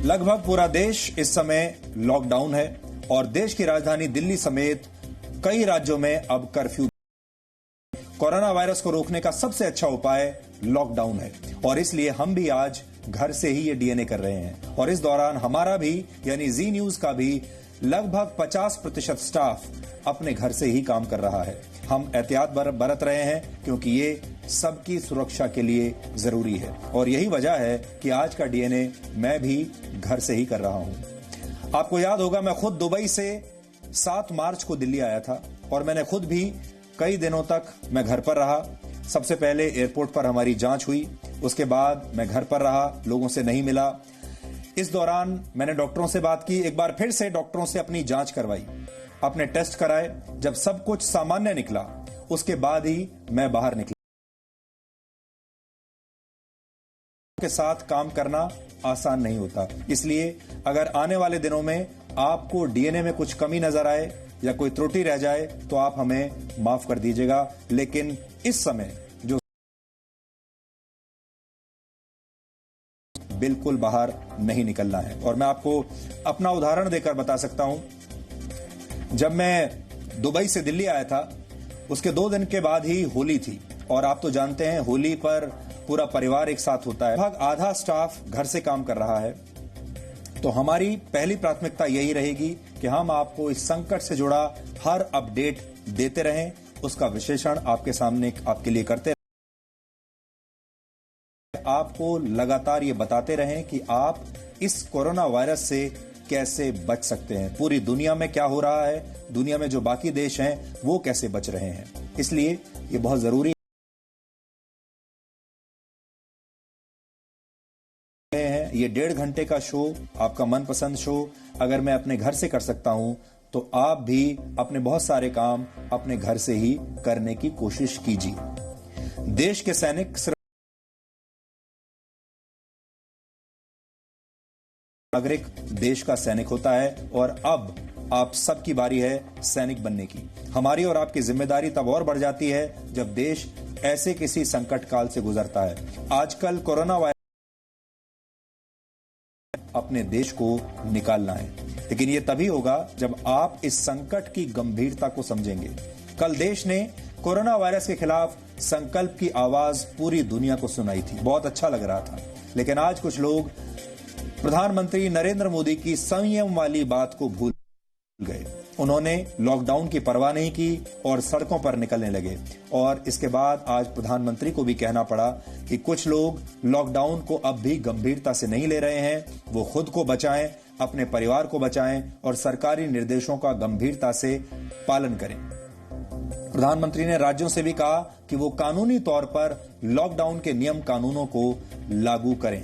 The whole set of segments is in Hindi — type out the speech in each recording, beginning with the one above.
लगभग पूरा देश इस समय लॉकडाउन है और देश की राजधानी दिल्ली समेत कई राज्यों में अब कर्फ्यू। कोरोना वायरस को रोकने का सबसे अच्छा उपाय लॉकडाउन है और इसलिए हम भी आज घर से ही ये डीएनए कर रहे हैं और इस दौरान हमारा भी यानी जी न्यूज का भी लगभग 50% स्टाफ अपने घर से ही काम कर रहा है। हम एहतियात बरत रहे हैं क्योंकि ये सबकी सुरक्षा के लिए जरूरी है और यही वजह है कि आज का डीएनए मैं भी घर से ही कर रहा हूं। आपको याद होगा मैं खुद दुबई से 7 मार्च को दिल्ली आया था और मैंने खुद भी कई दिनों तक मैं घर पर रहा। सबसे पहले एयरपोर्ट पर हमारी जांच हुई, उसके बाद मैं घर पर रहा, लोगों से नहीं मिला। इस दौरान मैंने डॉक्टरों से बात की, एक बार फिर से डॉक्टरों से अपनी जांच करवाई, अपने टेस्ट कराए। जब सब कुछ सामान्य निकला उसके बाद ही मैं बाहर निकला। के साथ काम करना आसान नहीं होता, इसलिए अगर आने वाले दिनों में आपको डीएनए में कुछ कमी नजर आए या कोई त्रुटि रह जाए तो आप हमें माफ कर दीजिएगा, लेकिन इस समय जो बिल्कुल बाहर नहीं निकलना है। और मैं आपको अपना उदाहरण देकर बता सकता हूं। जब मैं दुबई से दिल्ली आया था उसके 2 दिन के बाद ही होली थी और आप तो जानते हैं होली पर पूरा परिवार एक साथ होता है। लगभग आधा स्टाफ घर से काम कर रहा है, तो हमारी पहली प्राथमिकता यही रहेगी कि हम आपको इस संकट से जुड़ा हर अपडेट देते रहें, उसका विश्लेषण आपके सामने आपके लिए करते रहें, आपको लगातार ये बताते रहें कि आप इस कोरोना वायरस से कैसे बच सकते हैं, पूरी दुनिया में क्या हो रहा है, दुनिया में जो बाकी देश हैं वो कैसे बच रहे हैं। इसलिए ये बहुत जरूरी है। ये 1.5 घंटे का शो, आपका मनपसंद शो, अगर मैं अपने घर से कर सकता हूं तो आप भी अपने बहुत सारे काम अपने घर से ही करने की कोशिश कीजिए। देश के सैनिक नागरिक देश का सैनिक होता है और अब आप सबकी बारी है सैनिक बनने की। हमारी और आपकी जिम्मेदारी तब और बढ़ जाती है जब देश ऐसे किसी संकट काल से गुजरता है। आजकल कोरोना वायरस अपने देश को निकालना है, लेकिन यह तभी होगा जब आप इस संकट की गंभीरता को समझेंगे। कल देश ने कोरोना वायरस के खिलाफ संकल्प की आवाज पूरी दुनिया को सुनाई थी, बहुत अच्छा लग रहा था। लेकिन आज कुछ लोग प्रधानमंत्री नरेंद्र मोदी की संयम वाली बात को भूल गए। उन्होंने लॉकडाउन की परवाह नहीं की और सड़कों पर निकलने लगे और इसके बाद आज प्रधानमंत्री को भी कहना पड़ा कि कुछ लोग लॉकडाउन को अब भी गंभीरता से नहीं ले रहे हैं। वो खुद को बचाएं, अपने परिवार को बचाएं और सरकारी निर्देशों का गंभीरता से पालन करें। प्रधानमंत्री ने राज्यों से भी कहा कि वो कानूनी तौर पर लॉकडाउन के नियम कानूनों को लागू करें।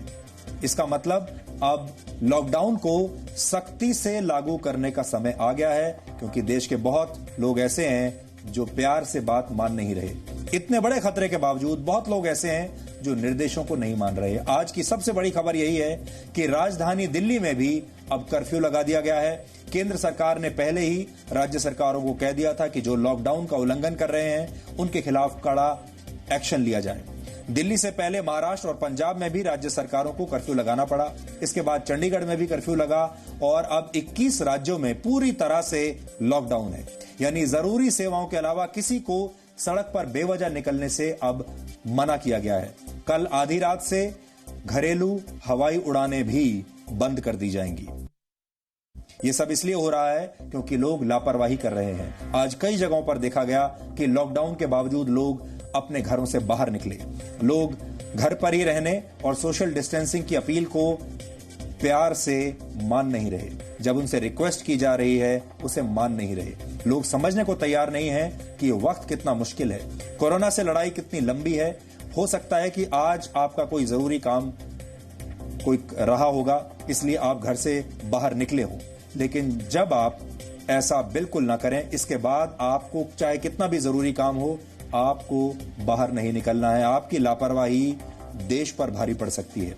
इसका मतलब अब लॉकडाउन को सख्ती से लागू करने का समय आ गया है, क्योंकि देश के बहुत लोग ऐसे हैं जो प्यार से बात मान नहीं रहे। इतने बड़े खतरे के बावजूद बहुत लोग ऐसे हैं जो निर्देशों को नहीं मान रहे। आज की सबसे बड़ी खबर यही है कि राजधानी दिल्ली में भी अब कर्फ्यू लगा दिया गया है। केंद्र सरकार ने पहले ही राज्य सरकारों को कह दिया था कि जो लॉकडाउन का उल्लंघन कर रहे हैं उनके खिलाफ कड़ा एक्शन लिया जाए। दिल्ली से पहले महाराष्ट्र और पंजाब में भी राज्य सरकारों को कर्फ्यू लगाना पड़ा, इसके बाद चंडीगढ़ में भी कर्फ्यू लगा और अब 21 राज्यों में पूरी तरह से लॉकडाउन है। यानी जरूरी सेवाओं के अलावा किसी को सड़क पर बेवजह निकलने से अब मना किया गया है। कल आधी रात से घरेलू हवाई उड़ानें भी बंद कर दी जाएंगी। ये सब इसलिए हो रहा है क्योंकि लोग लापरवाही कर रहे हैं। आज कई जगहों पर देखा गया कि लॉकडाउन के बावजूद लोग अपने घरों से बाहर निकले। लोग घर पर ही रहने और सोशल डिस्टेंसिंग की अपील को प्यार से मान नहीं रहे। जब उनसे रिक्वेस्ट की जा रही है उसे मान नहीं रहे। लोग समझने को तैयार नहीं है कि ये वक्त कितना मुश्किल है, कोरोना से लड़ाई कितनी लंबी है। हो सकता है कि आज आपका कोई जरूरी काम कोई रहा होगा, इसलिए आप घर से बाहर निकले हो, लेकिन जब आप ऐसा बिल्कुल ना करें, इसके बाद आपको चाहे कितना भी जरूरी काम हो, आपको बाहर नहीं निकलना है। आपकी लापरवाही देश पर भारी पड़ सकती है।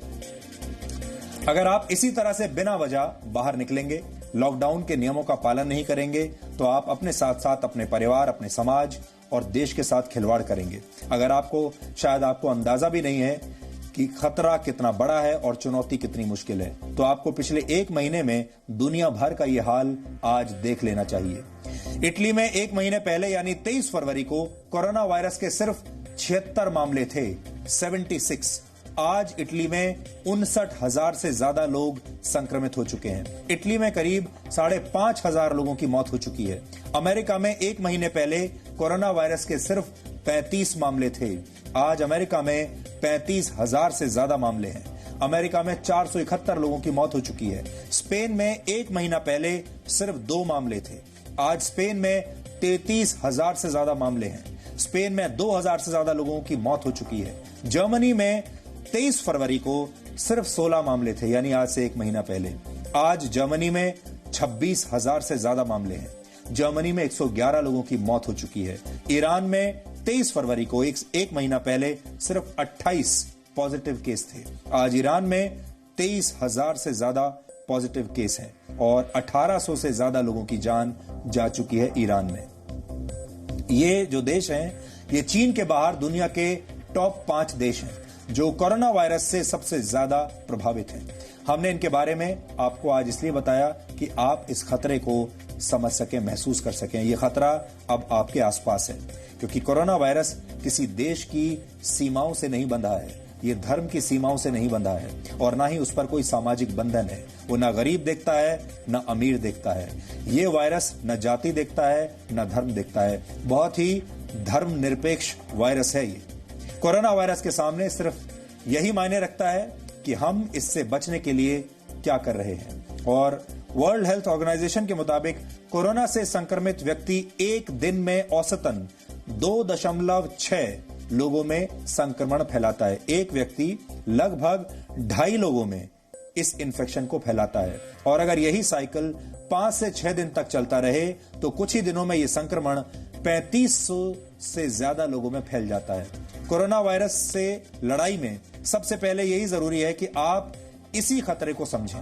अगर आप इसी तरह से बिना वजह बाहर निकलेंगे, लॉकडाउन के नियमों का पालन नहीं करेंगे, तो आप अपने साथ साथ अपने परिवार, अपने समाज और देश के साथ खिलवाड़ करेंगे। अगर शायद आपको अंदाजा भी नहीं है कि खतरा कितना बड़ा है और चुनौती कितनी मुश्किल है, तो आपको पिछले एक महीने में दुनिया भर का यह हाल आज देख लेना चाहिए। इटली में एक महीने पहले यानी 23 फरवरी को कोरोना वायरस के सिर्फ 76 मामले थे, 76। आज इटली में 59,000 से ज्यादा लोग संक्रमित हो चुके हैं। इटली में करीब 5,500 लोगों की मौत हो चुकी है। अमेरिका में एक महीने पहले कोरोना वायरस के सिर्फ 35 मामले थे। आज अमेरिका में 35,000 से ज्यादा मामले हैं। अमेरिका में 471 लोगों की मौत हो चुकी है। स्पेन में एक महीना पहले सिर्फ 2 मामले थे। आज स्पेन में 33,000 से ज्यादा मामले हैं। स्पेन में 2,000 से ज्यादा लोगों की मौत हो चुकी है। जर्मनी में 23 फरवरी को सिर्फ 16 मामले थे, यानी आज से एक महीना पहले। आज जर्मनी में 26,000 से ज्यादा मामले हैं। जर्मनी में 111 लोगों की मौत हो चुकी है। ईरान में 23 फरवरी को एक महीना पहले सिर्फ 28 पॉजिटिव केस थे। आज ईरान में 23,000 से ज्यादा पॉजिटिव केस हैं और 1800 से ज्यादा लोगों की जान जा चुकी है ईरान में। ये जो देश हैं, ये चीन के बाहर दुनिया के टॉप 5 देश हैं जो कोरोना वायरस से सबसे ज्यादा प्रभावित हैं। हमने इनके बारे में आपको आज इसलिए बताया कि आप इस खतरे को समझ सकें, महसूस कर सकें। यह खतरा अब आपके आसपास है, क्योंकि कोरोना वायरस किसी देश की सीमाओं से नहीं बंधा है, ये धर्म की सीमाओं से नहीं बंधा है और ना ही उस पर कोई सामाजिक बंधन है। वो ना गरीब देखता है, ना अमीर देखता है। ये वायरस न जाति देखता है, न धर्म देखता है। बहुत ही धर्मनिरपेक्ष वायरस है ये। कोरोना वायरस के सामने सिर्फ यही मायने रखता है कि हम इससे बचने के लिए क्या कर रहे हैं। और वर्ल्ड हेल्थ ऑर्गेनाइजेशन के मुताबिक कोरोना से संक्रमित व्यक्ति एक दिन में औसतन 2.6 लोगों में संक्रमण फैलाता है। एक व्यक्ति लगभग 2.5 लोगों में इस इन्फेक्शन को फैलाता है। और अगर यही साइकिल 5 से 6 दिन तक चलता रहे तो कुछ ही दिनों में यह संक्रमण 3500 से ज्यादा लोगों में फैल जाता है। कोरोना वायरस से लड़ाई में सबसे पहले यही जरूरी है कि आप इसी खतरे को समझें,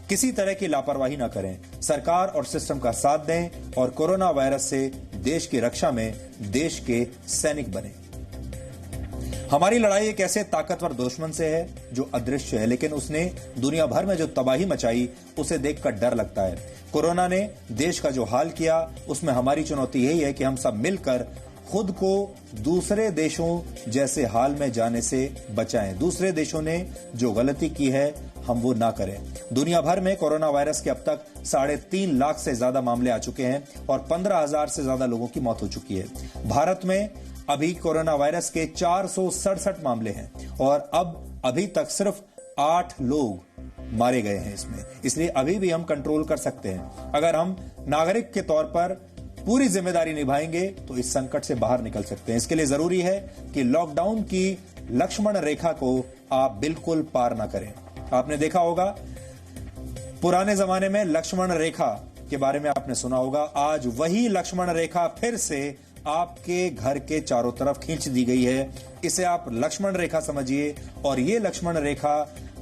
किसी तरह की लापरवाही ना करें, सरकार और सिस्टम का साथ दें और कोरोना वायरस से देश की रक्षा में देश के सैनिक बने। हमारी लड़ाई एक ऐसे ताकतवर दुश्मन से है जो अदृश्य है, लेकिन उसने दुनिया भर में जो तबाही मचाई उसे देखकर डर लगता है। कोरोना ने देश का जो हाल किया, उसमें हमारी चुनौती यही है कि हम सब मिलकर खुद को दूसरे देशों जैसे हाल में जाने से बचाएं। दूसरे देशों ने जो गलती की है हम वो ना करें। दुनिया भर में कोरोना वायरस के अब तक 3.5 लाख से ज्यादा मामले आ चुके हैं और 15,000 से ज्यादा लोगों की मौत हो चुकी है। भारत में अभी कोरोना वायरस के 467 मामले हैं और अभी तक सिर्फ 8 लोग मारे गए हैं इसमें। इसलिए अभी भी हम कंट्रोल कर सकते हैं। अगर हम नागरिक के तौर पर पूरी जिम्मेदारी निभाएंगे तो इस संकट से बाहर निकल सकते हैं। इसके लिए जरूरी है कि लॉकडाउन की लक्ष्मण रेखा को आप बिल्कुल पार ना करें। आपने देखा होगा पुराने जमाने में लक्ष्मण रेखा के बारे में आपने सुना होगा। आज वही लक्ष्मण रेखा फिर से आपके घर के चारों तरफ खींच दी गई है। इसे आप लक्ष्मण रेखा समझिए और ये लक्ष्मण रेखा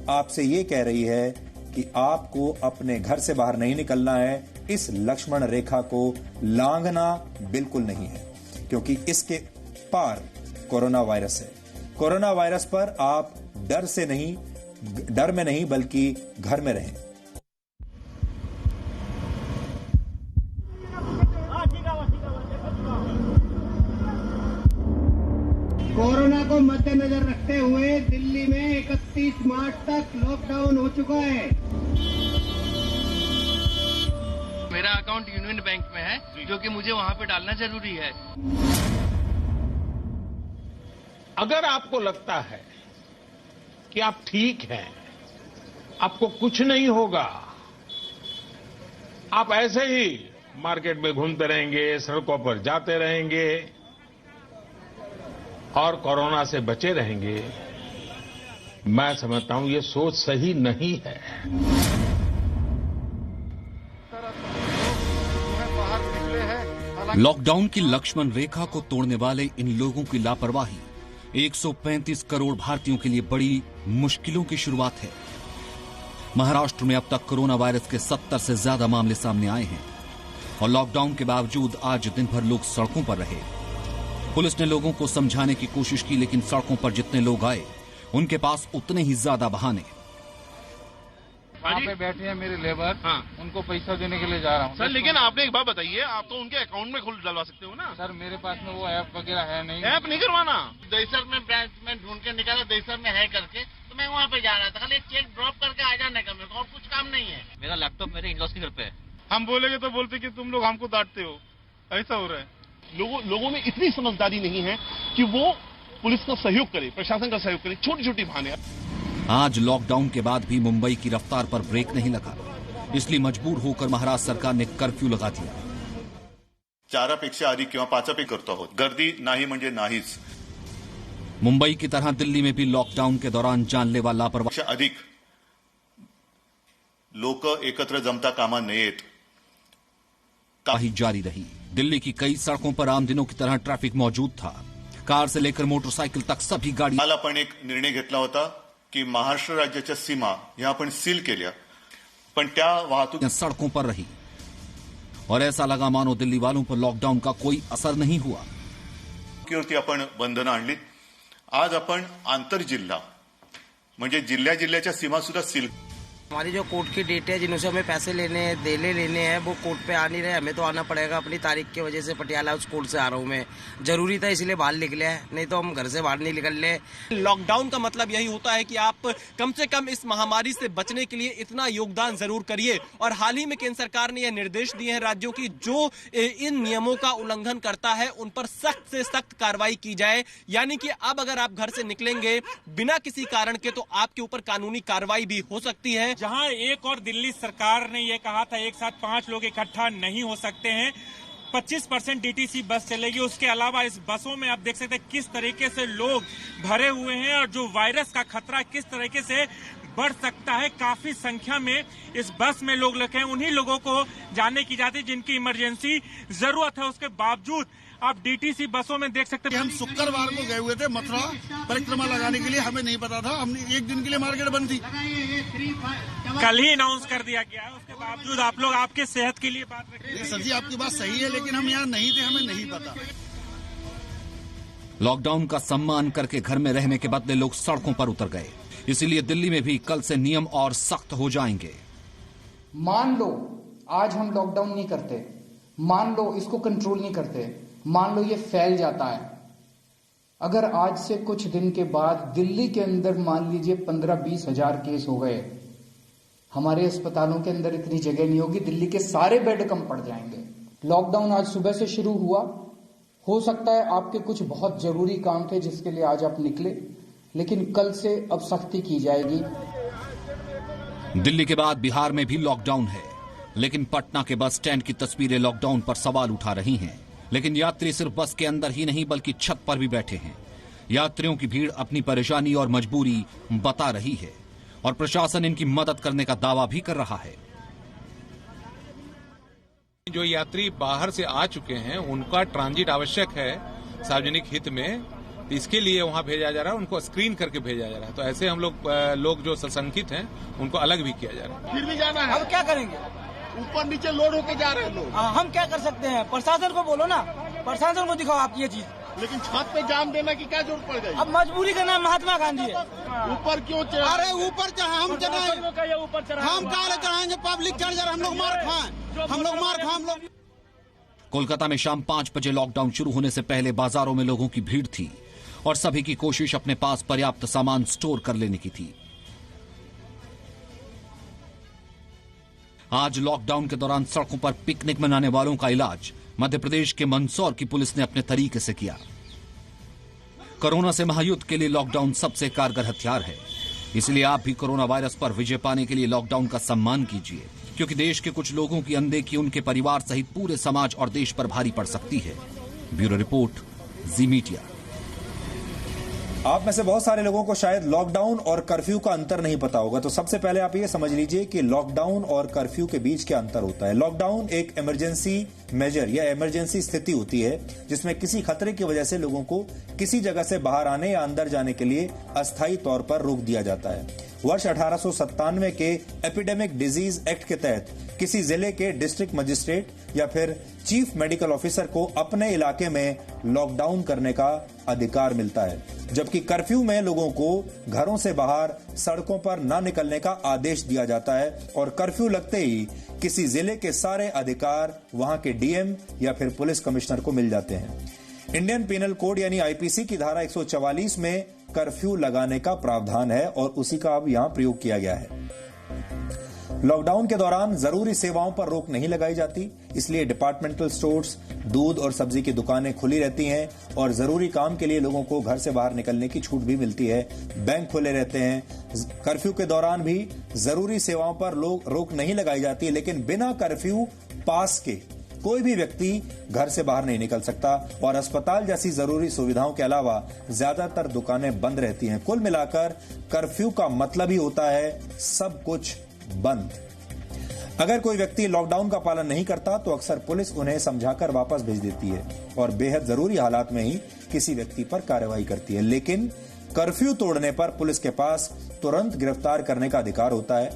आपसे ये कह रही है कि आपको अपने घर से बाहर नहीं निकलना है। इस लक्ष्मण रेखा को लांघना बिल्कुल नहीं है, क्योंकि इसके पार कोरोना वायरस है। कोरोना वायरस पर आप डर में नहीं बल्कि घर में रहें। कोरोना को मद्देनजर रखते हुए दिल्ली में 31 मार्च तक लॉकडाउन हो चुका है। मेरा अकाउंट यूनियन बैंक में है, जो कि मुझे वहां पे डालना जरूरी है। अगर आपको लगता है कि आप ठीक हैं, आपको कुछ नहीं होगा, आप ऐसे ही मार्केट में घूमते रहेंगे, सड़कों पर जाते रहेंगे और कोरोना से बचे रहेंगे, मैं समझता हूं ये सोच सही नहीं है। लॉकडाउन की लक्ष्मण रेखा को तोड़ने वाले इन लोगों की लापरवाही 135 करोड़ भारतीयों के लिए बड़ी मुश्किलों की शुरुआत है। महाराष्ट्र में अब तक कोरोना वायरस के 70 से ज्यादा मामले सामने आए हैं और लॉकडाउन के बावजूद आज दिन भर लोग सड़कों पर रहे। पुलिस ने लोगों को समझाने की कोशिश की, लेकिन सड़कों पर जितने लोग आए उनके पास उतने ही ज्यादा बहाने। वहाँ पे बैठे हैं मेरे लेबर, हाँ, उनको पैसा देने के लिए जा रहा हूँ सर। लेकिन आपने एक बात बताइए, आप तो उनके अकाउंट में खुद डलवा सकते हो ना। सर मेरे पास में वो ऐप वगैरह है नहीं। ऐप नहीं करवाना। दहीसर में ब्रांच में ढूंढ के निकाला, दहीसर में है करके, तो मैं वहाँ पे जा रहा था। खाली चेक ड्रॉप करके आ जाने का, मेरे को और कुछ काम नहीं है। मेरा लैपटॉप मेरे इन-लॉज के घर पे है। हम बोलेंगे तो बोलते कि तुम लोग हमको डांटते हो, ऐसा हो रहा है। लोगों में इतनी समझदारी नहीं है कि वो पुलिस का सहयोग करे, प्रशासन का सहयोग करे। छोटी छोटी बहाने। आज लॉकडाउन के बाद भी मुंबई की रफ्तार पर ब्रेक नहीं लगा, इसलिए मजबूर होकर महाराष्ट्र सरकार ने कर्फ्यू लगा दिया। 4पेक्षा अधिक किंवा 5 करतो आहोत, गर्दी नाही म्हणजे नाहीच। मुंबई की तरह दिल्ली में भी लॉकडाउन के दौरान जानलेवा लापरवाही अधिक लोक एकत्र जमता कामा नयेत जारी रही। दिल्ली की कई सड़कों पर आम दिनों की तरह ट्रैफिक मौजूद था। कार से लेकर मोटरसाइकिल तक सभी गाड़ी। काल आपण एक निर्णय घेतला होता की महाराष्ट्र राज्याच्या सीमा या आपण सील केल्या, पण त्या वाहतूक सड़कों पर रही और ऐसा लगा मानो दिल्ली वालों पर लॉकडाउन का कोई असर नहीं हुआ। की आपण बंधनं आणली। आज आपण आंतरजिल्हा म्हणजे जिल्ह्याच्या सीमा सुद्धा सील। हमारी जो कोर्ट की डेट है, जिनसे हमें पैसे लेने हैं, वो कोर्ट पे आ नहीं रहे। हमें तो आना पड़ेगा अपनी तारीख की वजह से। पटियाला उस कोर्ट से आ रहा हूँ मैं, जरूरी था इसलिए बाहर निकले हैं, नहीं तो हम घर से बाहर नहीं निकल ले। लॉकडाउन का मतलब यही होता है कि आप कम से कम इस महामारी से बचने के लिए इतना योगदान जरूर करिए। और हाल ही में केंद्र सरकार ने यह निर्देश दिए हैं राज्यों की, जो इन नियमों का उल्लंघन करता है उन पर सख्त से सख्त कार्रवाई की जाए। यानी कि अब अगर आप घर से निकलेंगे बिना किसी कारण के तो आपके ऊपर कानूनी कार्रवाई भी हो सकती है। जहां एक और दिल्ली सरकार ने यह कहा था एक साथ 5 लोग इकट्ठा नहीं हो सकते हैं, 25% डीटीसी बस चलेगी। उसके अलावा इस बसों में आप देख सकते हैं किस तरीके से लोग भरे हुए हैं और जो वायरस का खतरा किस तरीके से बढ़ सकता है। काफी संख्या में इस बस में लोग लगे हैं। उन्हीं लोगों को जाने की जाती जिनकी इमरजेंसी जरूरत है, उसके बावजूद आप डीटीसी बसों में देख सकते हैं। हम शुक्रवार को गए हुए थे मथुरा परिक्रमा लगाने के लिए, हमें नहीं पता था। हमने एक दिन के लिए मार्केट बंद थी, कल ही अनाउंस कर दिया गया है। उसके बावजूद आप लोग आपके सेहत के लिए बात रखें। सर जी आपकी बात सही है, लेकिन हम यहाँ नहीं थे, हमें नहीं पता। लॉकडाउन का सम्मान करके घर में रहने के बदले लोग सड़कों पर उतर गए, इसीलिए दिल्ली में भी कल से नियम और सख्त हो जाएंगे। मान लो आज हम लॉकडाउन नहीं करते, मान लो इसको कंट्रोल नहीं करते, मान लो ये फैल जाता है। अगर आज से कुछ दिन के बाद दिल्ली के अंदर मान लीजिए 15-20 हजार केस हो गए, हमारे अस्पतालों के अंदर इतनी जगह नहीं होगी, दिल्ली के सारे बेड कम पड़ जाएंगे। लॉकडाउन आज सुबह से शुरू हुआ, हो सकता है आपके कुछ बहुत जरूरी काम थे जिसके लिए आज आप निकले, लेकिन कल से अब सख्ती की जाएगी। दिल्ली के बाद बिहार में भी लॉकडाउन है, लेकिन पटना के बस स्टैंड की तस्वीरें लॉकडाउन पर सवाल उठा रही हैं। लेकिन यात्री सिर्फ बस के अंदर ही नहीं बल्कि छत पर भी बैठे हैं। यात्रियों की भीड़ अपनी परेशानी और मजबूरी बता रही है और प्रशासन इनकी मदद करने का दावा भी कर रहा है। जो यात्री बाहर से आ चुके हैं उनका ट्रांजिट आवश्यक है सार्वजनिक हित में, इसके लिए वहां भेजा जा रहा है, उनको स्क्रीन करके भेजा जा रहा है। तो ऐसे हम लोग जो सशंकित हैं उनको अलग भी किया जा रहा है। फिर भी जाना है, अब क्या करेंगे? ऊपर नीचे लोड होके जा रहे हैं लोग। हम क्या कर सकते हैं? प्रशासन को बोलो ना, प्रशासन को दिखाओ आपकी ये चीज। लेकिन छत पे जाम देने की क्या जरूरत पड़ गई? अब मजबूरी का नाम महात्मा गांधी है। ऊपर क्यों चढ़ा? अरे ऊपर चढ़ा, हम चढ़ाए, हम कहाँ चढ़ाएंगे? पब्लिक चढ़ जा रहा, हम लोग मार खाएं, हम लोग मार खाएं, हम लोग। कोलकाता में शाम 5 बजे लॉकडाउन शुरू होने से पहले बाजारों में लोगों की भीड़ थी और सभी की कोशिश अपने पास पर्याप्त सामान स्टोर कर लेने की थी। आज लॉकडाउन के दौरान सड़कों पर पिकनिक मनाने वालों का इलाज मध्य प्रदेश के मंदसौर की पुलिस ने अपने तरीके से किया। कोरोना से महायुद्ध के लिए लॉकडाउन सबसे कारगर हथियार है, इसलिए आप भी कोरोना वायरस पर विजय पाने के लिए लॉकडाउन का सम्मान कीजिए, क्योंकि देश के कुछ लोगों की अनदेखी उनके परिवार सहित पूरे समाज और देश पर भारी पड़ सकती है। ब्यूरो रिपोर्ट, जी मीडिया। आप में से बहुत सारे लोगों को शायद लॉकडाउन और कर्फ्यू का अंतर नहीं पता होगा, तो सबसे पहले आप ये समझ लीजिए कि लॉकडाउन और कर्फ्यू के बीच क्या अंतर होता है। लॉकडाउन एक इमरजेंसी मेजर या इमरजेंसी स्थिति होती है जिसमें किसी खतरे की वजह से लोगों को किसी जगह से बाहर आने या अंदर जाने के लिए अस्थायी तौर पर रोक दिया जाता है। वर्ष 1897 के एपिडेमिक डिजीज एक्ट के तहत किसी जिले के डिस्ट्रिक्ट मजिस्ट्रेट या फिर चीफ मेडिकल ऑफिसर को अपने इलाके में लॉकडाउन करने का अधिकार मिलता है। जबकि कर्फ्यू में लोगों को घरों से बाहर सड़कों पर न निकलने का आदेश दिया जाता है और कर्फ्यू लगते ही किसी जिले के सारे अधिकार वहां के डीएम या फिर पुलिस कमिश्नर को मिल जाते हैं। इंडियन पिनल कोड यानी आईपीसी की धारा 144 में कर्फ्यू लगाने का प्रावधान है और उसी का अब यहां प्रयोग किया गया है। लॉकडाउन के दौरान जरूरी सेवाओं पर रोक नहीं लगाई जाती, इसलिए डिपार्टमेंटल स्टोर्स, दूध और सब्जी की दुकानें खुली रहती हैं और जरूरी काम के लिए लोगों को घर से बाहर निकलने की छूट भी मिलती है। बैंक खुले रहते हैं। कर्फ्यू के दौरान भी जरूरी सेवाओं पर रोक नहीं लगाई जाती, लेकिन बिना कर्फ्यू पास के कोई भी व्यक्ति घर से बाहर नहीं निकल सकता और अस्पताल जैसी जरूरी सुविधाओं के अलावा ज्यादातर दुकानें बंद रहती हैं। कुल मिलाकर कर्फ्यू का मतलब ही होता है सब कुछ बंद। अगर कोई व्यक्ति लॉकडाउन का पालन नहीं करता तो अक्सर पुलिस उन्हें समझाकर वापस भेज देती है और बेहद जरूरी हालात में ही किसी व्यक्ति पर कार्रवाई करती है। लेकिन कर्फ्यू तोड़ने पर पुलिस के पास तुरंत गिरफ्तार करने का अधिकार होता है,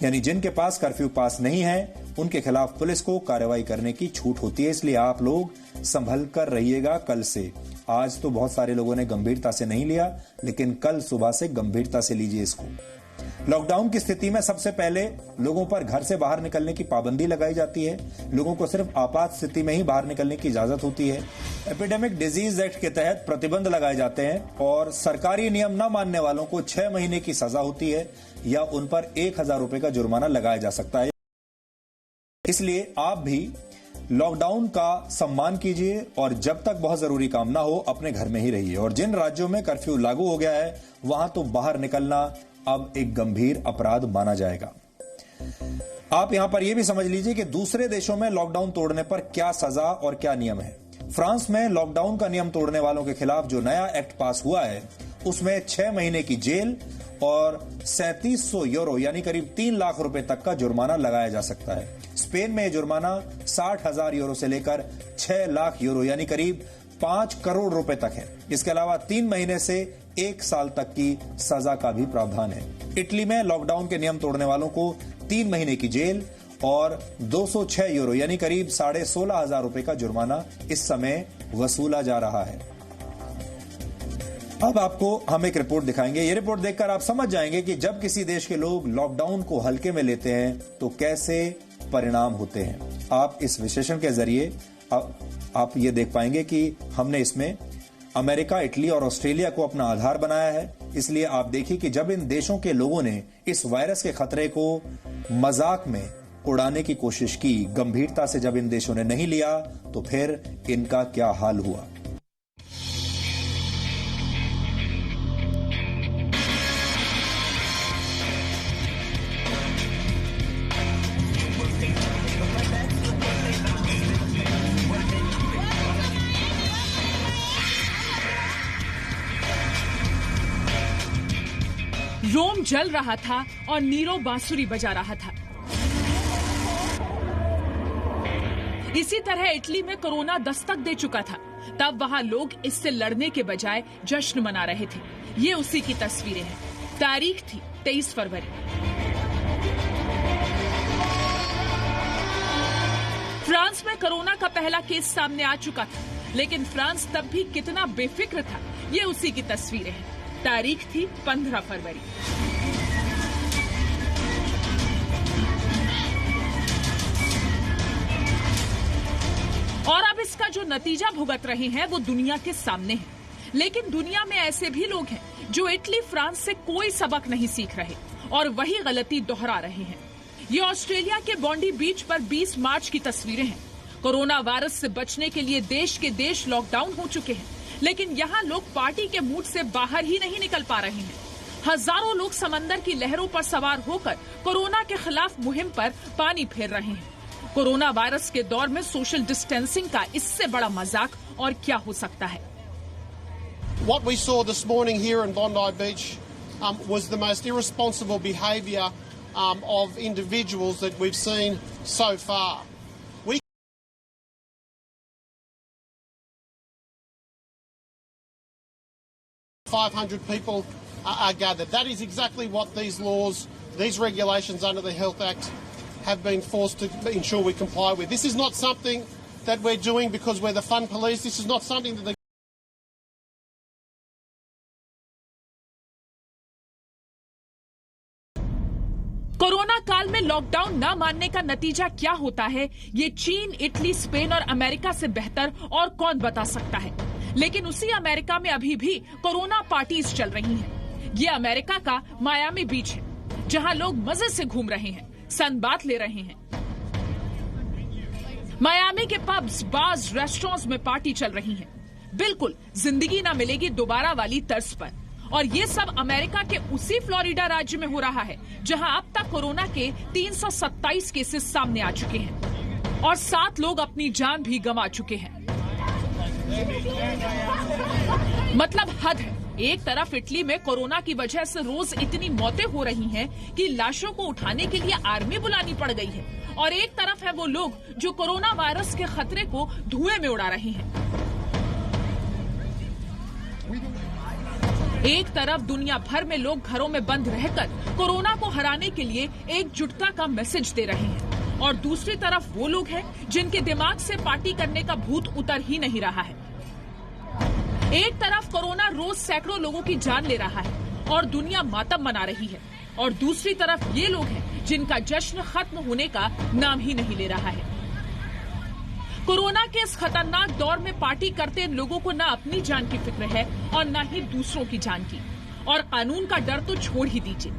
यानी जिनके पास कर्फ्यू पास नहीं है उनके खिलाफ पुलिस को कार्रवाई करने की छूट होती है। इसलिए आप लोग संभल कर रहिएगा। कल से, आज तो बहुत सारे लोगों ने गंभीरता से नहीं लिया, लेकिन कल सुबह से गंभीरता से लीजिए इसको। लॉकडाउन की स्थिति में सबसे पहले लोगों पर घर से बाहर निकलने की पाबंदी लगाई जाती है। लोगों को सिर्फ आपात स्थिति में ही बाहर निकलने की इजाजत होती है। एपिडेमिक डिजीज एक्ट के तहत प्रतिबंध लगाए जाते हैं और सरकारी नियम न मानने वालों को 6 महीने की सजा होती है या उन पर 1000 रुपए का जुर्माना लगाया जा सकता है। इसलिए आप भी लॉकडाउन का सम्मान कीजिए और जब तक बहुत जरूरी काम ना हो अपने घर में ही रहिए। और जिन राज्यों में कर्फ्यू लागू हो गया है वहां तो बाहर निकलना अब एक गंभीर अपराध माना जाएगा। आप यहां पर यह भी समझ लीजिए कि दूसरे देशों में लॉकडाउन तोड़ने पर क्या सजा और क्या नियम है। फ्रांस में लॉकडाउन का नियम तोड़ने वालों के खिलाफ जो नया एक्ट पास हुआ है उसमें 6 महीने की जेल और 3700 यूरो यानी करीब 3 लाख रुपए तक का जुर्माना लगाया जा सकता है। स्पेन में यह जुर्माना 60,000 यूरो से लेकर 6 लाख यूरो यानी करीब 5 करोड़ रुपए तक है। इसके अलावा 3 महीने से 1 साल तक की सजा का भी प्रावधान है। इटली में लॉकडाउन के नियम तोड़ने वालों को 3 महीने की जेल और 206 यूरो यानी करीब 16,500 रुपए का जुर्माना इस समय वसूला जा रहा है। अब आपको हम एक रिपोर्ट दिखाएंगे। ये रिपोर्ट देखकर आप समझ जाएंगे कि जब किसी देश के लोग लॉकडाउन को हल्के में लेते हैं तो कैसे परिणाम होते हैं। आप इस विश्लेषण के जरिए आप ये देख पाएंगे कि हमने इसमें अमेरिका, इटली और ऑस्ट्रेलिया को अपना आधार बनाया है। इसलिए आप देखिए कि जब इन देशों के लोगों ने इस वायरस के खतरे को मजाक में उड़ाने की कोशिश की, गंभीरता से जब इन देशों ने नहीं लिया तो फिर इनका क्या हाल हुआ। रोम जल रहा था और नीरो बांसुरी बजा रहा था। इसी तरह इटली में कोरोना दस्तक दे चुका था। तब वहां लोग इससे लड़ने के बजाय जश्न मना रहे थे। ये उसी की तस्वीरें हैं। तारीख थी 23 फरवरी। फ्रांस में कोरोना का पहला केस सामने आ चुका था, लेकिन फ्रांस तब भी कितना बेफिक्र था, ये उसी की तस्वीरें हैं। तारीख थी 15 फरवरी। और अब इसका जो नतीजा भुगत रहे हैं वो दुनिया के सामने है। लेकिन दुनिया में ऐसे भी लोग हैं जो इटली, फ्रांस से कोई सबक नहीं सीख रहे और वही गलती दोहरा रहे हैं। ये ऑस्ट्रेलिया के बॉन्डी बीच पर 20 मार्च की तस्वीरें हैं। कोरोना वायरस से बचने के लिए देश के देश लॉकडाउन हो चुके हैं, लेकिन यहाँ लोग पार्टी के मूड से बाहर ही नहीं निकल पा रहे हैं। हजारों लोग समंदर की लहरों पर सवार होकर कोरोना के खिलाफ मुहिम पर पानी फेर रहे हैं। कोरोना वायरस के दौर में सोशल डिस्टेंसिंग का इससे बड़ा मजाक और क्या हो सकता है। What we saw this morning here in Bondi Beach was the most irresponsible behaviour of individuals that we've seen so far. 500 people are gathered. That is exactly what these laws, these regulations under the Health Act have been forced to ensure we comply with. This is not something that we're doing because we're the fun police. This is not something that the काल में लॉकडाउन न मानने का नतीजा क्या होता है, ये चीन, इटली, स्पेन और अमेरिका से बेहतर और कौन बता सकता है। लेकिन उसी अमेरिका में अभी भी कोरोना पार्टीज चल रही हैं। ये अमेरिका का मायामी बीच है, जहां लोग मजे से घूम रहे हैं, सनबाथ ले रहे हैं। मायामी के पब्स, बार्स, रेस्टोरेंट्स में पार्टी चल रही है, बिल्कुल जिंदगी ना मिलेगी दोबारा वाली तर्ज पर। और ये सब अमेरिका के उसी फ्लोरिडा राज्य में हो रहा है जहां अब तक कोरोना के 327 केसेस सामने आ चुके हैं और 7 लोग अपनी जान भी गंवा चुके हैं। मतलब हद है। एक तरफ इटली में कोरोना की वजह से रोज इतनी मौतें हो रही हैं कि लाशों को उठाने के लिए आर्मी बुलानी पड़ गई है, और एक तरफ है वो लोग जो कोरोना वायरस के खतरे को धुएं में उड़ा रहे हैं। एक तरफ दुनिया भर में लोग घरों में बंद रहकर कोरोना को हराने के लिए एकजुटता का मैसेज दे रहे हैं, और दूसरी तरफ वो लोग हैं जिनके दिमाग से पार्टी करने का भूत उतर ही नहीं रहा है। एक तरफ कोरोना रोज सैकड़ों लोगों की जान ले रहा है और दुनिया मातम मना रही है, और दूसरी तरफ ये लोग हैं जिनका जश्न खत्म होने का नाम ही नहीं ले रहा है। कोरोना के इस खतरनाक दौर में पार्टी करते इन लोगों को न अपनी जान की फिक्र है और न ही दूसरों की जान की, और कानून का डर तो छोड़ ही दीजिए।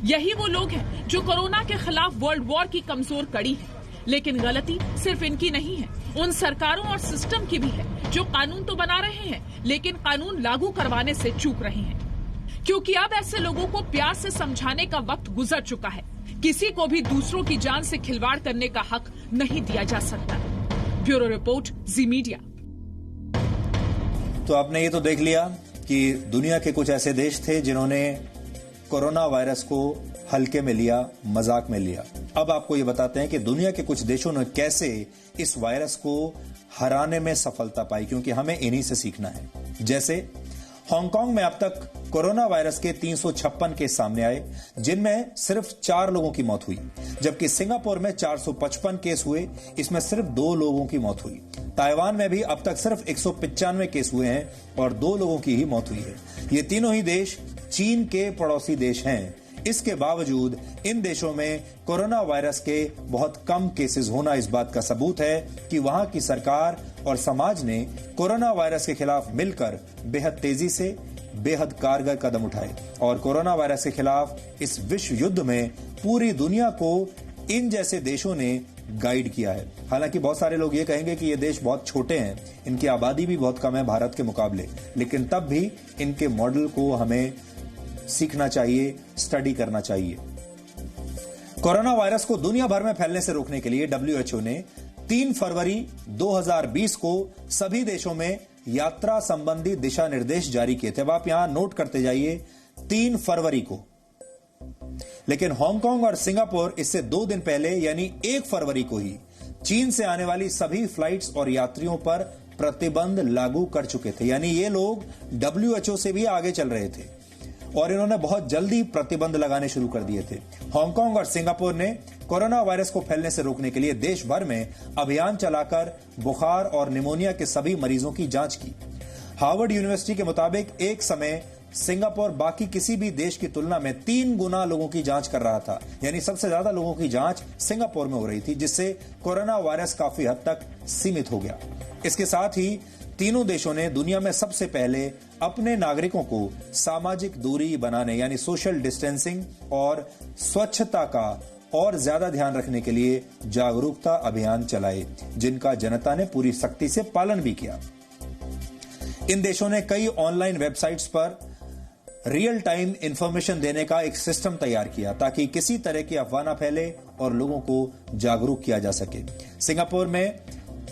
यही वो लोग हैं जो कोरोना के खिलाफ वर्ल्ड वॉर की कमजोर कड़ी है, लेकिन गलती सिर्फ इनकी नहीं है, उन सरकारों और सिस्टम की भी है जो कानून तो बना रहे हैं लेकिन कानून लागू करवाने से चूक रहे हैं। क्योंकि अब ऐसे लोगों को प्यार से समझाने का वक्त गुजर चुका है। किसी को भी दूसरों की जान से खिलवाड़ करने का हक नहीं दिया जा सकता। ब्यूरो रिपोर्ट, जी मीडिया। तो आपने ये तो देख लिया कि दुनिया के कुछ ऐसे देश थे जिन्होंने कोरोना वायरस को हल्के में लिया, मजाक में लिया। अब आपको ये बताते हैं कि दुनिया के कुछ देशों ने कैसे इस वायरस को हराने में सफलता पाई, क्योंकि हमें इन्हीं से सीखना है। जैसे हांगकांग में अब तक कोरोना वायरस के 356 केस सामने आए, जिनमें सिर्फ 4 लोगों की मौत हुई, जबकि सिंगापुर में 455 केस हुए, इसमें सिर्फ 2 लोगों की मौत हुई। ताइवान में भी अब तक सिर्फ 195 केस हुए हैं और 2 लोगों की ही मौत हुई है। ये तीनों ही देश चीन के पड़ोसी देश हैं। इसके बावजूद इन देशों में कोरोना वायरस के बहुत कम केसेस होना इस बात का सबूत है कि वहां की सरकार और समाज ने कोरोना वायरस के खिलाफ मिलकर बेहद तेजी से बेहद कारगर कदम उठाए, और कोरोना वायरस के खिलाफ इस विश्व युद्ध में पूरी दुनिया को इन जैसे देशों ने गाइड किया है। हालांकि बहुत सारे लोग ये कहेंगे कि ये देश बहुत छोटे हैं, इनकी आबादी भी बहुत कम है भारत के मुकाबले, लेकिन तब भी इनके मॉडल को हमें सीखना चाहिए, स्टडी करना चाहिए। कोरोना वायरस को दुनिया भर में फैलने से रोकने के लिए WHO ने 3 फरवरी 2020 को सभी देशों में यात्रा संबंधी दिशा निर्देश जारी किए थे। अब आप यहां नोट करते जाइए, 3 फरवरी को। लेकिन हांगकांग और सिंगापुर इससे 2 दिन पहले यानी 1 फरवरी को ही चीन से आने वाली सभी फ्लाइट्स और यात्रियों पर प्रतिबंध लागू कर चुके थे। यानी ये लोग WHO से भी आगे चल रहे थे और इन्होंने बहुत जल्दी प्रतिबंध लगाने शुरू कर दिए थे। हांगकांग और सिंगापुर ने कोरोना वायरस को फैलने से रोकने के लिए देश भर में अभियान चलाकर बुखार और निमोनिया के सभी मरीजों की जांच की। हार्वर्ड यूनिवर्सिटी के मुताबिक एक समय सिंगापुर बाकी किसी भी देश की तुलना में 3 गुना लोगों की जांच कर रहा था, यानी सबसे ज्यादा लोगों की जांच सिंगापुर में हो रही थी, जिससे कोरोना वायरस काफी हद तक सीमित हो गया। इसके साथ ही तीनों देशों ने दुनिया में सबसे पहले अपने नागरिकों को सामाजिक दूरी बनाने यानी सोशल डिस्टेंसिंग और स्वच्छता का और ज्यादा ध्यान रखने के लिए जागरूकता अभियान चलाए, जिनका जनता ने पूरी सख्ती से पालन भी किया। इन देशों ने कई ऑनलाइन वेबसाइट्स पर रियल टाइम इंफॉर्मेशन देने का एक सिस्टम तैयार किया ताकि किसी तरह की अफवाह न फैले और लोगों को जागरूक किया जा सके। सिंगापुर में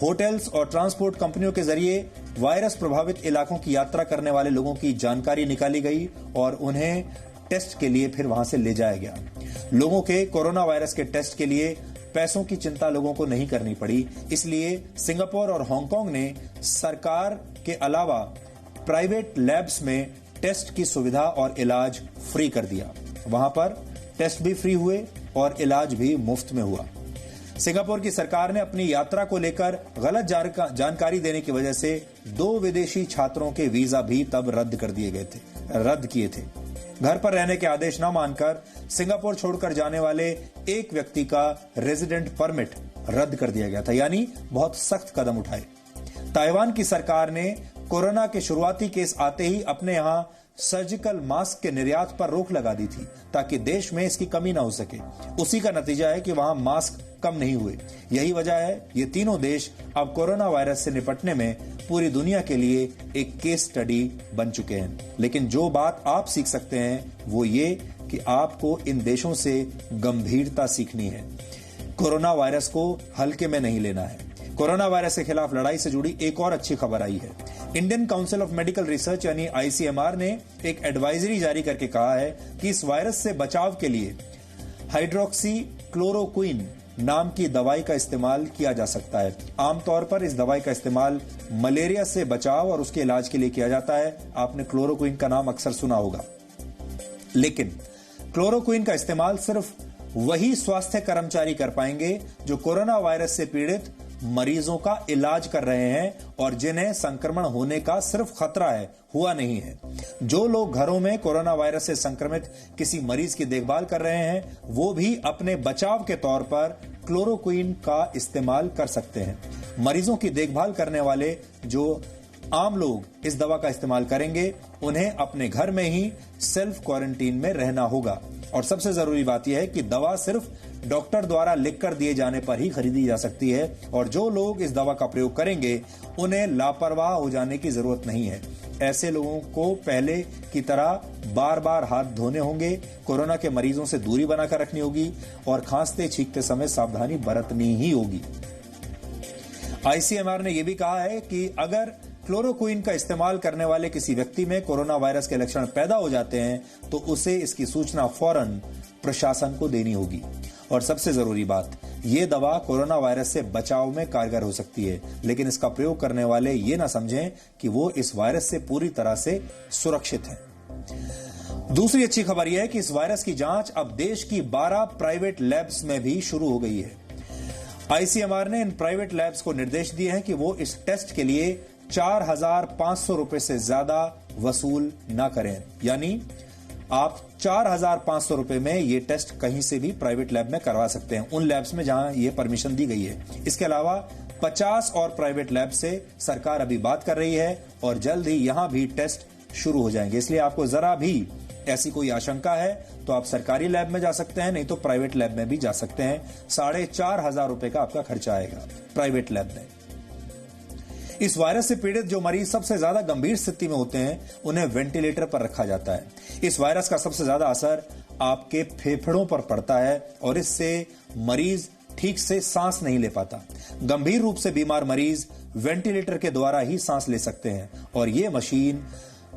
होटल्स और ट्रांसपोर्ट कंपनियों के जरिए वायरस प्रभावित इलाकों की यात्रा करने वाले लोगों की जानकारी निकाली गई और उन्हें टेस्ट के लिए फिर वहां से ले जाया गया। लोगों के कोरोना वायरस के टेस्ट के लिए पैसों की चिंता लोगों को नहीं करनी पड़ी, इसलिए सिंगापुर और हांगकांग ने सरकार के अलावा प्राइवेट लैब्स में टेस्ट की सुविधा और इलाज फ्री कर दिया। वहां पर टेस्ट भी फ्री हुए और इलाज भी मुफ्त में हुआ। सिंगापुर की सरकार ने अपनी यात्रा को लेकर गलत जानकारी देने की वजह से 2 विदेशी छात्रों के वीजा भी तब रद्द किए थे। घर पर रहने के आदेश न मानकर सिंगापुर छोड़कर जाने वाले एक व्यक्ति का रेजिडेंट परमिट रद्द कर दिया गया था, यानी बहुत सख्त कदम उठाए। ताइवान की सरकार ने कोरोना के शुरुआती केस आते ही अपने यहां सर्जिकल मास्क के निर्यात पर रोक लगा दी थी ताकि देश में इसकी कमी ना हो सके। उसी का नतीजा है कि वहां मास्क कम नहीं हुए। यही वजह है ये तीनों देश अब कोरोना वायरस से निपटने में पूरी दुनिया के लिए एक केस स्टडी बन चुके हैं। लेकिन जो बात आप सीख सकते हैं वो ये कि आपको इन देशों से गंभीरता सीखनी है। कोरोना वायरस को हल्के में नहीं लेना है। कोरोना वायरस के खिलाफ लड़ाई से जुड़ी एक और अच्छी खबर आई है। Indian council of medical research यानी ICMR ने एक एडवाइजरी जारी करके कहा है कि इस वायरस से बचाव के लिए हाइड्रोक्सी क्लोरोक्विन नाम की दवाई का इस्तेमाल किया जा सकता है। आमतौर पर इस दवाई का इस्तेमाल मलेरिया से बचाव और उसके इलाज के लिए किया जाता है। आपने क्लोरोक्विन का नाम अक्सर सुना होगा, लेकिन क्लोरोक्विन का इस्तेमाल सिर्फ वही स्वास्थ्य कर्मचारी कर पाएंगे जो कोरोना वायरस से पीड़ित मरीजों का इलाज कर रहे हैं और जिन्हें संक्रमण होने का सिर्फ खतरा है, हुआ नहीं है। जो लोग घरों में कोरोना वायरस से संक्रमित किसी मरीज की देखभाल कर रहे हैं वो भी अपने बचाव के तौर पर क्लोरोक्विन का इस्तेमाल कर सकते हैं। मरीजों की देखभाल करने वाले जो आम लोग इस दवा का इस्तेमाल करेंगे उन्हें अपने घर में ही सेल्फ क्वारंटीन में रहना होगा। और सबसे जरूरी बात यह है कि दवा सिर्फ डॉक्टर द्वारा लिखकर दिए जाने पर ही खरीदी जा सकती है और जो लोग इस दवा का प्रयोग करेंगे उन्हें लापरवाह हो जाने की जरूरत नहीं है। ऐसे लोगों को पहले की तरह बार बार हाथ धोने होंगे, कोरोना के मरीजों से दूरी बनाकर रखनी होगी और खांसते छींकते समय सावधानी बरतनी ही होगी। ICMR ने यह भी कहा है कि अगर क्लोरोक्विन का इस्तेमाल करने वाले किसी व्यक्ति में कोरोना वायरस के लक्षण पैदा हो जाते हैं तो उसे इसकी सूचना फौरन प्रशासन को देनी होगी। और सबसे जरूरी बात, ये दवा कोरोना वायरस से बचाव में कारगर हो सकती है, लेकिन इसका प्रयोग करने वाले ये ना समझें कि वो इस वायरस से पूरी तरह से सुरक्षित हैं। दूसरी अच्छी खबर यह है कि इस वायरस की जांच अब देश की 12 प्राइवेट लैब्स में भी शुरू हो गई है। ICMR ने इन प्राइवेट लैब्स को निर्देश दिए हैं कि वो इस टेस्ट के लिए 4,500 रुपए से ज्यादा वसूल ना करें, यानी आप 4,500 रुपए में ये टेस्ट कहीं से भी प्राइवेट लैब में करवा सकते हैं, उन लैब्स में जहां ये परमिशन दी गई है। इसके अलावा 50 और प्राइवेट लैब से सरकार अभी बात कर रही है और जल्द ही यहां भी टेस्ट शुरू हो जाएंगे। इसलिए आपको जरा भी ऐसी कोई आशंका है तो आप सरकारी लैब में जा सकते हैं, नहीं तो प्राइवेट लैब में भी जा सकते हैं। 4,500 रुपए का आपका खर्चा आएगा प्राइवेट लैब में। इस वायरस से पीड़ित जो मरीज सबसे ज्यादा गंभीर स्थिति में होते हैं उन्हें वेंटिलेटर पर रखा जाता है। इस वायरस का सबसे ज्यादा असर आपके फेफड़ों पर पड़ता है और इससे मरीज ठीक से सांस नहीं ले पाता। गंभीर रूप से बीमार मरीज वेंटिलेटर के द्वारा ही सांस ले सकते हैं और ये मशीन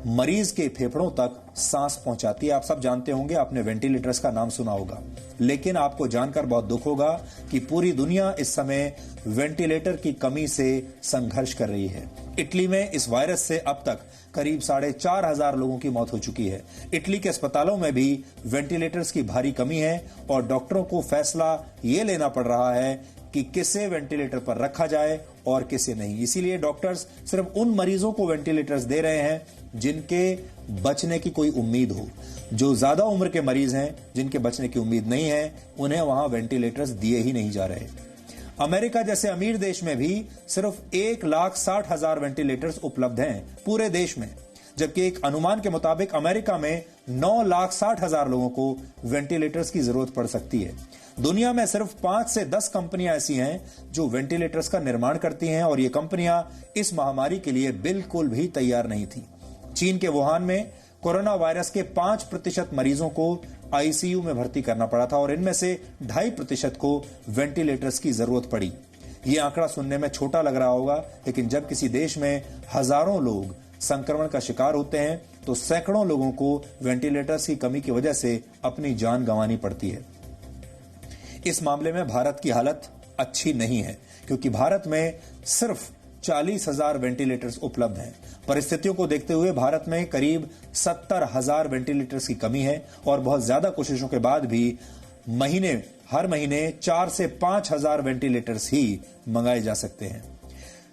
मरीज के फेफड़ों तक सांस पहुंचाती है। आप सब जानते होंगे, आपने वेंटिलेटर्स का नाम सुना होगा, लेकिन आपको जानकर बहुत दुख होगा कि पूरी दुनिया इस समय वेंटिलेटर की कमी से संघर्ष कर रही है। इटली में इस वायरस से अब तक करीब 4,500 लोगों की मौत हो चुकी है। इटली के अस्पतालों में भी वेंटिलेटर्स की भारी कमी है और डॉक्टरों को फैसला ये लेना पड़ रहा है कि किसे वेंटिलेटर पर रखा जाए और किसे नहीं। इसीलिए डॉक्टर्स सिर्फ उन मरीजों को वेंटिलेटर्स दे रहे हैं जिनके बचने की कोई उम्मीद हो। जो ज्यादा उम्र के मरीज हैं, जिनके बचने की उम्मीद नहीं है, उन्हें वहां वेंटिलेटर्स दिए ही नहीं जा रहे। अमेरिका जैसे अमीर देश में भी सिर्फ 1,60,000 वेंटिलेटर्स उपलब्ध हैं पूरे देश में, जबकि एक अनुमान के मुताबिक अमेरिका में 9,60,000 लोगों को वेंटिलेटर्स की जरूरत पड़ सकती है। दुनिया में सिर्फ 5 से 10 कंपनियां ऐसी हैं जो वेंटिलेटर्स का निर्माण करती हैं और ये कंपनियां इस महामारी के लिए बिल्कुल भी तैयार नहीं थी। चीन के वुहान में कोरोना वायरस के 5% मरीजों को ICU में भर्ती करना पड़ा था और इनमें से 2.5% को वेंटिलेटर्स की जरूरत पड़ी। यह आंकड़ा सुनने में छोटा लग रहा होगा, लेकिन जब किसी देश में हजारों लोग संक्रमण का शिकार होते हैं तो सैकड़ों लोगों को वेंटिलेटर्स की कमी की वजह से अपनी जान गंवानी पड़ती है। इस मामले में भारत की हालत अच्छी नहीं है, क्योंकि भारत में सिर्फ 40,000 वेंटिलेटर्स उपलब्ध हैं। परिस्थितियों को देखते हुए भारत में करीब 70,000 वेंटिलेटर्स की कमी है और बहुत ज्यादा कोशिशों के बाद भी हर महीने 4 से 5,000 वेंटिलेटर्स ही मंगाए जा सकते हैं।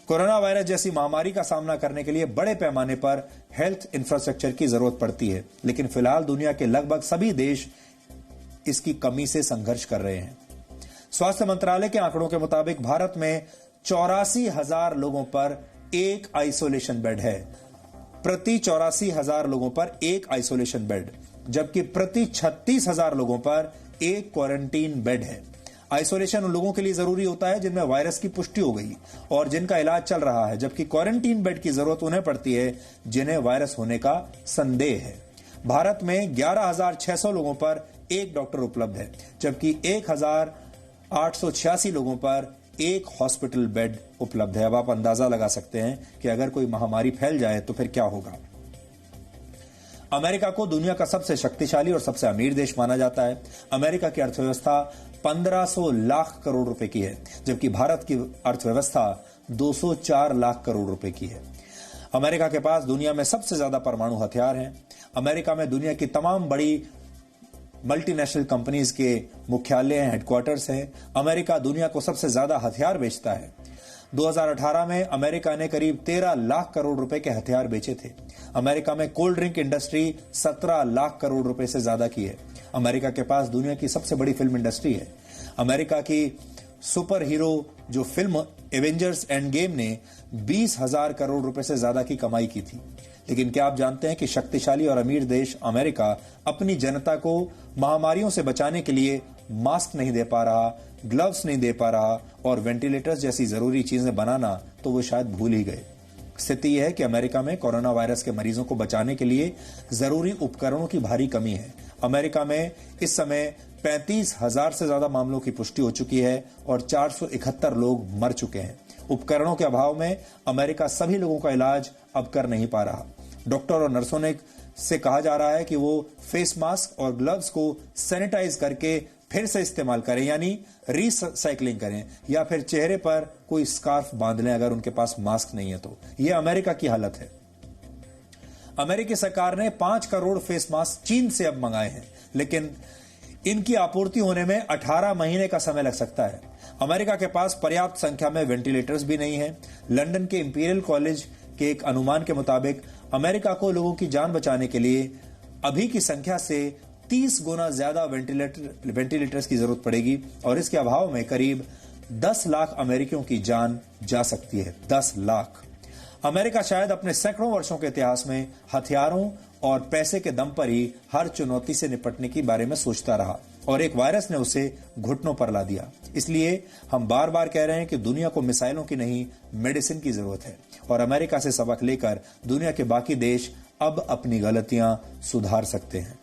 कोरोना वायरस जैसी महामारी का सामना करने के लिए बड़े पैमाने पर हेल्थ इंफ्रास्ट्रक्चर की जरूरत पड़ती है, लेकिन फिलहाल दुनिया के लगभग सभी देश इसकी कमी से संघर्ष कर रहे हैं। स्वास्थ्य मंत्रालय के आंकड़ों के मुताबिक भारत में 84,000 लोगों पर एक आइसोलेशन बेड है। प्रति 84,000 लोगों पर एक आइसोलेशन बेड, जबकि प्रति 36,000 लोगों पर एक क्वारंटीन बेड है। आइसोलेशन उन लोगों के लिए जरूरी होता है जिनमें वायरस की पुष्टि हो गई और जिनका इलाज चल रहा है, जबकि क्वारंटीन बेड की जरूरत उन्हें पड़ती है जिन्हें वायरस होने का संदेह है। भारत में 11,600 लोगों पर एक डॉक्टर उपलब्ध है, जबकि 1,886 लोगों पर एक हॉस्पिटल बेड उपलब्ध है। अब आप अंदाजा लगा सकते हैं कि अगर कोई महामारी फैल जाए तो फिर क्या होगा। अमेरिका को दुनिया का सबसे शक्तिशाली और सबसे अमीर देश माना जाता है। अमेरिका की अर्थव्यवस्था 1500 लाख करोड़ रुपए की है, जबकि भारत की अर्थव्यवस्था 204 लाख करोड़ रुपए की है। अमेरिका के पास दुनिया में सबसे ज्यादा परमाणु हथियार हैं। अमेरिका में दुनिया की तमाम बड़ी मल्टीनेशनल कंपनीज के मुख्यालय हैं, हेडक्वार्टर्स हैं। अमेरिका दुनिया को सबसे ज्यादा हथियार बेचता है। 2018 में अमेरिका ने करीब 13 लाख करोड़ रुपए के हथियार बेचे थे। अमेरिका में cold drink industry 17 lakh crore रुपए से ज्यादा की है। अमेरिका के पास दुनिया की सबसे बड़ी फिल्म इंडस्ट्री है। अमेरिका की सुपर हीरो जो फिल्म एवेंजर्स एंड गेम ने 20,000 करोड़ रुपए से ज्यादा की कमाई की थी। लेकिन क्या आप जानते हैं कि शक्तिशाली और अमीर देश अमेरिका अपनी जनता को महामारियों से बचाने के लिए मास्क नहीं दे पा रहा, ग्लव्स नहीं दे पा रहा और वेंटिलेटर्स जैसी जरूरी चीजें बनाना तो वो शायद भूल ही गए। स्थिति यह है कि अमेरिका में कोरोना वायरस के मरीजों को बचाने के लिए जरूरी उपकरणों की भारी कमी है। अमेरिका में इस समय 35,000 से ज्यादा मामलों की पुष्टि हो चुकी है और 471 लोग मर चुके हैं। उपकरणों के अभाव में अमेरिका सभी लोगों का इलाज अब कर नहीं पा रहा। डॉक्टर और नर्सों ने से कहा जा रहा है कि वो फेस मास्क और ग्लव्स को सैनिटाइज करके फिर से इस्तेमाल करें, यानी रिसाइकलिंग करें, या फिर चेहरे पर कोई स्कार्फ बांध लें अगर उनके पास मास्क नहीं है तो। यह अमेरिका की हालत है। अमेरिकी सरकार ने 5 करोड़ फेस मास्क चीन से अब मंगाए हैं, लेकिन इनकी आपूर्ति होने में 18 महीने का समय लग सकता है। अमेरिका के पास पर्याप्त संख्या में वेंटिलेटर्स भी नहीं है। लंदन के इंपीरियल कॉलेज के एक अनुमान के मुताबिक अमेरिका को लोगों की जान बचाने के लिए अभी की संख्या से 30 गुना ज्यादा वेंटिलेटर्स की जरूरत पड़ेगी और इसके अभाव में करीब 10 लाख अमेरिकियों की जान जा सकती है। 10 लाख। अमेरिका शायद अपने सैकड़ों वर्षों के इतिहास में हथियारों और पैसे के दम पर ही हर चुनौती से निपटने के बारे में सोचता रहा और एक वायरस ने उसे घुटनों पर ला दिया। इसलिए हम बार बार कह रहे हैं कि दुनिया को मिसाइलों की नहीं, मेडिसिन की जरूरत है और अमेरिका से सबक लेकर दुनिया के बाकी देश अब अपनी गलतियां सुधार सकते हैं।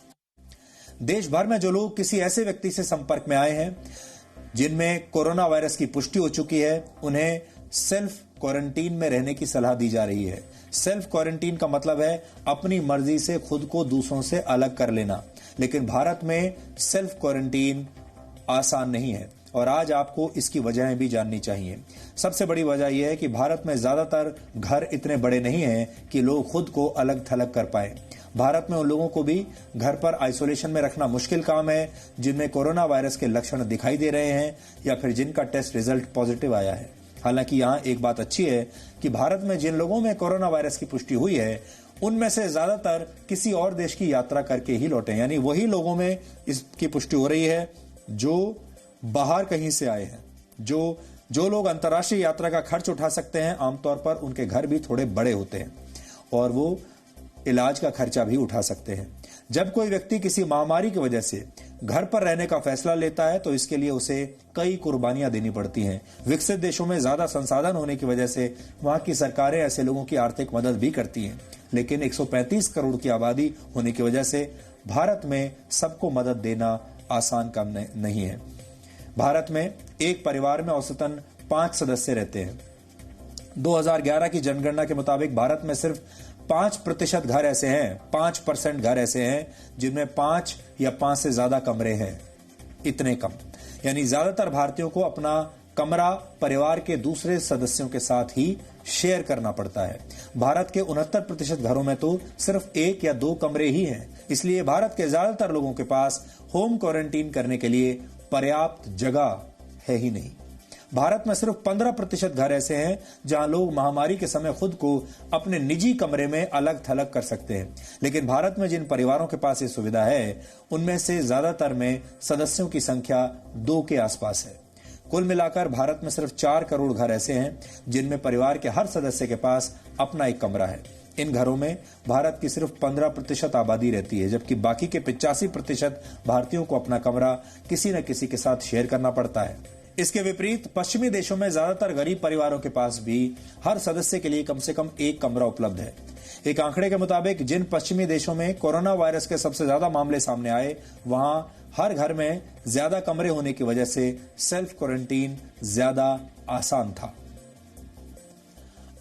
देश भर में जो लोग किसी ऐसे व्यक्ति से संपर्क में आए हैं जिनमें कोरोना वायरस की पुष्टि हो चुकी है, उन्हें सेल्फ क्वारंटीन में रहने की सलाह दी जा रही है। सेल्फ क्वारंटीन का मतलब है अपनी मर्जी से खुद को दूसरों से अलग कर लेना, लेकिन भारत में सेल्फ क्वारंटीन आसान नहीं है और आज आपको इसकी वजहें भी जाननी चाहिए। सबसे बड़ी वजह यह है कि भारत में ज्यादातर घर इतने बड़े नहीं हैं कि लोग खुद को अलग थलग कर पाए। भारत में उन लोगों को भी घर पर आइसोलेशन में रखना मुश्किल काम है जिनमें कोरोना वायरस के लक्षण दिखाई दे रहे हैं या फिर जिनका टेस्ट रिजल्ट पॉजिटिव आया है। हालांकि यहाँ एक बात अच्छी है कि भारत में जिन लोगों में कोरोना वायरस की पुष्टि हुई है उनमें से ज्यादातर किसी और देश की यात्रा करके ही लौटे, यानी वही लोगों में इसकी पुष्टि हो रही है जो बाहर कहीं से आए हैं। जो लोग अंतर्राष्ट्रीय यात्रा का खर्च उठा सकते हैं, आमतौर पर उनके घर भी थोड़े बड़े होते हैं और वो इलाज का खर्चा भी उठा सकते हैं। जब कोई व्यक्ति किसी महामारी की वजह से घर पर रहने का फैसला लेता है तो इसके लिए उसे कई कुर्बानियां देनी पड़ती हैं। विकसित देशों में ज्यादा संसाधन होने की वजह से वहां की सरकारें ऐसे लोगों की आर्थिक मदद भी करती हैं, लेकिन 135 करोड़ की आबादी होने की वजह से भारत में सबको मदद देना आसान काम नहीं है। भारत में एक परिवार में औसतन 5 सदस्य रहते हैं। 2011 की जनगणना के मुताबिक भारत में सिर्फ 5% घर ऐसे हैं, 5% घर ऐसे हैं जिनमें 5 या 5 से ज्यादा कमरे हैं। इतने कम, यानी ज्यादातर भारतीयों को अपना कमरा परिवार के दूसरे सदस्यों के साथ ही शेयर करना पड़ता है। भारत के 69% घरों में तो सिर्फ 1 या 2 कमरे ही हैं। इसलिए भारत के ज्यादातर लोगों के पास होम क्वारंटीन करने के लिए पर्याप्त जगह है ही नहीं। भारत में सिर्फ 15% घर ऐसे हैं जहां लोग महामारी के समय खुद को अपने निजी कमरे में अलग थलग कर सकते हैं। लेकिन भारत में जिन परिवारों के पास ये सुविधा है, उनमें से ज्यादातर में सदस्यों की संख्या 2 के आसपास है। कुल मिलाकर भारत में सिर्फ 4 करोड़ घर ऐसे हैं जिनमें परिवार के हर सदस्य के पास अपना एक कमरा है। इन घरों में भारत की सिर्फ 15% आबादी रहती है, जबकि बाकी के 85% भारतीयों को अपना कमरा किसी न किसी के साथ शेयर करना पड़ता है। इसके विपरीत पश्चिमी देशों में ज्यादातर गरीब परिवारों के पास भी हर सदस्य के लिए कम से कम एक कमरा उपलब्ध है। एक आंकड़े के मुताबिक जिन पश्चिमी देशों में कोरोना वायरस के सबसे ज्यादा मामले सामने आए, वहां हर घर में ज्यादा कमरे होने की वजह से सेल्फ क्वारंटीन ज्यादा आसान था।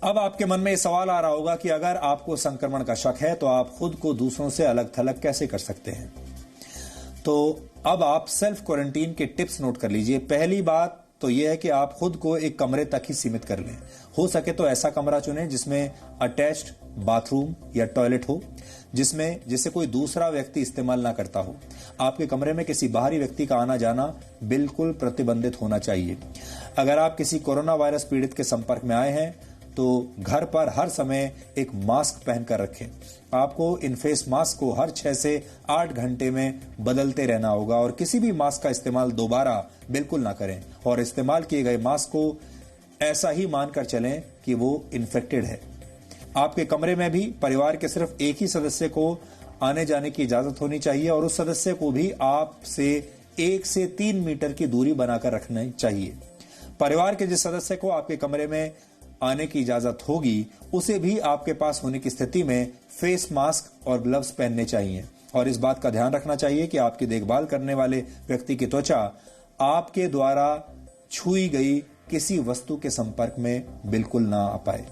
अब आपके मन में यह सवाल आ रहा होगा कि अगर आपको संक्रमण का शक है तो आप खुद को दूसरों से अलग थलग कैसे कर सकते हैं। तो अब आप सेल्फ क्वारंटीन के टिप्स नोट कर लीजिए। पहली बात तो यह है कि आप खुद को एक कमरे तक ही सीमित कर लें। हो सके तो ऐसा कमरा चुनें जिसमें अटैच्ड बाथरूम या टॉयलेट हो, जिसे कोई दूसरा व्यक्ति इस्तेमाल ना करता हो। आपके कमरे में किसी बाहरी व्यक्ति का आना जाना बिल्कुल प्रतिबंधित होना चाहिए। अगर आप किसी कोरोना वायरस पीड़ित के संपर्क में आए हैं तो घर पर हर समय एक मास्क पहनकर रखें। आपको इन फेस मास्क को हर 6 से 8 घंटे में बदलते रहना होगा और किसी भी मास्क का इस्तेमाल दोबारा बिल्कुल ना करें और इस्तेमाल किए गए मास्क को ऐसा ही मानकर चलें कि वो इन्फेक्टेड है। आपके कमरे में भी परिवार के सिर्फ एक ही सदस्य को आने जाने की इजाजत होनी चाहिए और उस सदस्य को भी आपसे 1 से 3 मीटर की दूरी बनाकर रखनी चाहिए। परिवार के जिस सदस्य को आपके कमरे में आने की इजाजत होगी, उसे भी आपके पास होने की स्थिति में फेस मास्क और ग्लव्स पहनने चाहिए और इस बात का ध्यान रखना चाहिए कि आपकी देखभाल करने वाले व्यक्ति की त्वचा आपके द्वारा छुई गई किसी वस्तु के संपर्क में बिल्कुल ना आ पाए।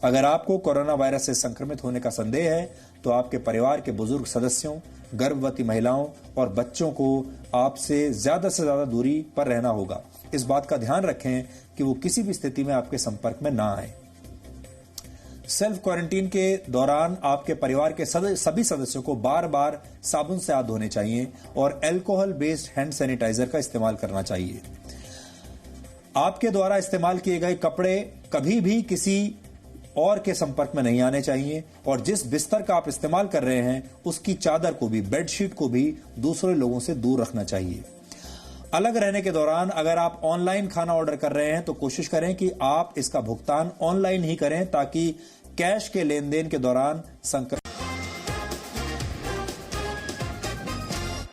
अगर आपको कोरोना वायरस से संक्रमित होने का संदेह है तो आपके परिवार के बुजुर्ग सदस्यों, गर्भवती महिलाओं और बच्चों को आपसे ज्यादा से ज्यादा दूरी पर रहना होगा। इस बात का ध्यान रखें कि वो किसी भी स्थिति में आपके संपर्क में ना आए। सेल्फ क्वारंटीन के दौरान आपके परिवार के सभी सदस्यों को बार बार साबुन से हाथ धोने चाहिए और अल्कोहल बेस्ड हैंड सैनिटाइजर का इस्तेमाल करना चाहिए। आपके द्वारा इस्तेमाल किए गए कपड़े कभी भी किसी और के संपर्क में नहीं आने चाहिए और जिस बिस्तर का आप इस्तेमाल कर रहे हैं उसकी चादर को भी, बेडशीट को भी दूसरे लोगों से दूर रखना चाहिए। अलग रहने के दौरान अगर आप ऑनलाइन खाना ऑर्डर कर रहे हैं तो कोशिश करें कि आप इसका भुगतान ऑनलाइन ही करें ताकि कैश के लेन देन के दौरान संक्रमण